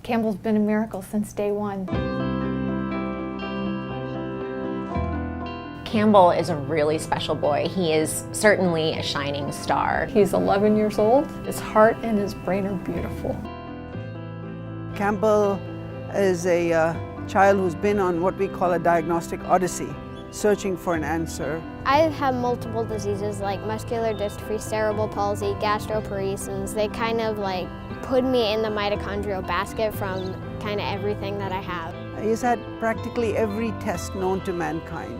Campbell's been a miracle since day one. Campbell is a really special boy. He is certainly a shining star. He's 11 years old. His heart and his brain are beautiful. Campbell is a child who's been on what we call a diagnostic odyssey, searching for an answer. I have multiple diseases like muscular dystrophy, cerebral palsy, gastroparesis. They kind of like put me in the mitochondrial basket from kind of everything that I have. He's had practically every test known to mankind.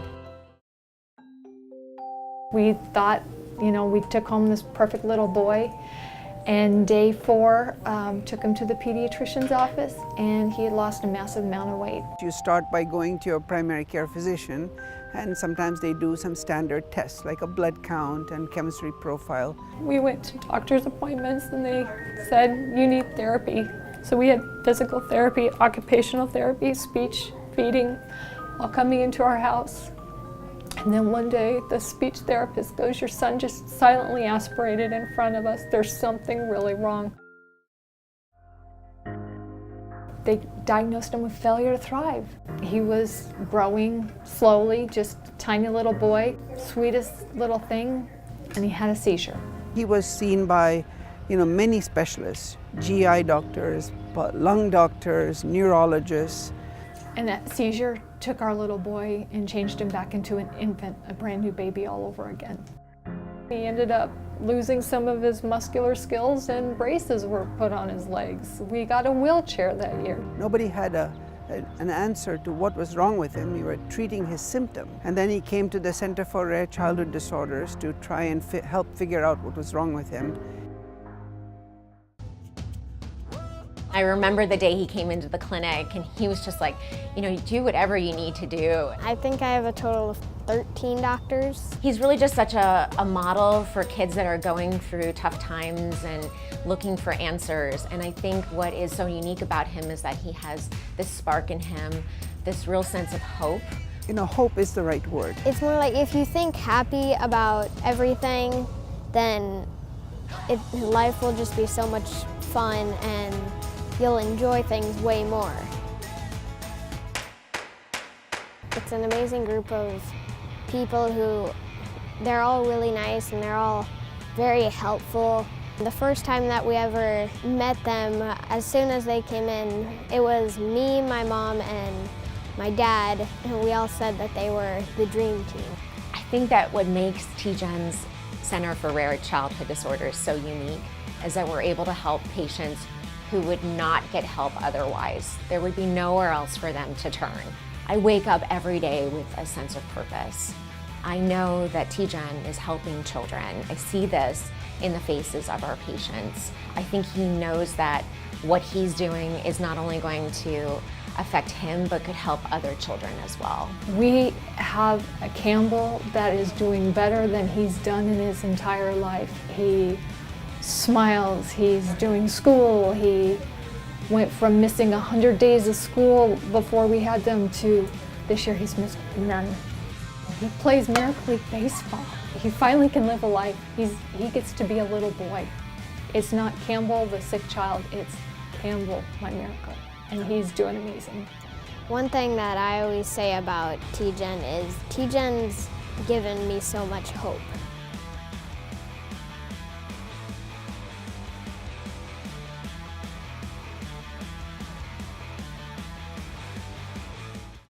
We thought, we took home this perfect little boy, and day 4 took him to the pediatrician's office, and he had lost a massive amount of weight. You start by going to your primary care physician, and sometimes they do some standard tests like a blood count and chemistry profile. We went to doctor's appointments and they said, you need therapy. So we had physical therapy, occupational therapy, speech, feeding, all coming into our house. And then one day the speech therapist goes, your son just silently aspirated in front of us. There's something really wrong. They diagnosed him with failure to thrive. He was growing slowly, just a tiny little boy, sweetest little thing, and he had a seizure. He was seen by many specialists, GI doctors, lung doctors, neurologists. And that seizure took our little boy and changed him back into an infant, a brand new baby all over again. He ended up losing some of his muscular skills and braces were put on his legs. We got a wheelchair that year. Nobody had an answer to what was wrong with him. We were treating his symptom. And then he came to the Center for Rare Childhood Disorders to try and help figure out what was wrong with him. I remember the day he came into the clinic and he was just like, do whatever you need to do. I think I have a total of 13 doctors. He's really just such a model for kids that are going through tough times and looking for answers. And I think what is so unique about him is that he has this spark in him, this real sense of hope. Hope is the right word. It's more like if you think happy about everything, then life will just be so much fun and you'll enjoy things way more. It's an amazing group of people who, they're all really nice and they're all very helpful. The first time that we ever met them, as soon as they came in, it was me, my mom, and my dad, and we all said that they were the dream team. I think that what makes TGen's Center for Rare Childhood Disorders so unique is that we're able to help patients who would not get help otherwise. There would be nowhere else for them to turn. I wake up every day with a sense of purpose. I know that TGen is helping children. I see this in the faces of our patients. I think he knows that what he's doing is not only going to affect him, but could help other children as well. We have a Campbell that is doing better than he's done in his entire life. He smiles, he's doing school, he went from missing 100 days of school before we had them to this year he's missed none. He plays Miracle League baseball. He finally can live a life. He gets to be a little boy. It's not Campbell, the sick child, it's Campbell, my miracle. And he's doing amazing. One thing that I always say about TGen is TGen's given me so much hope.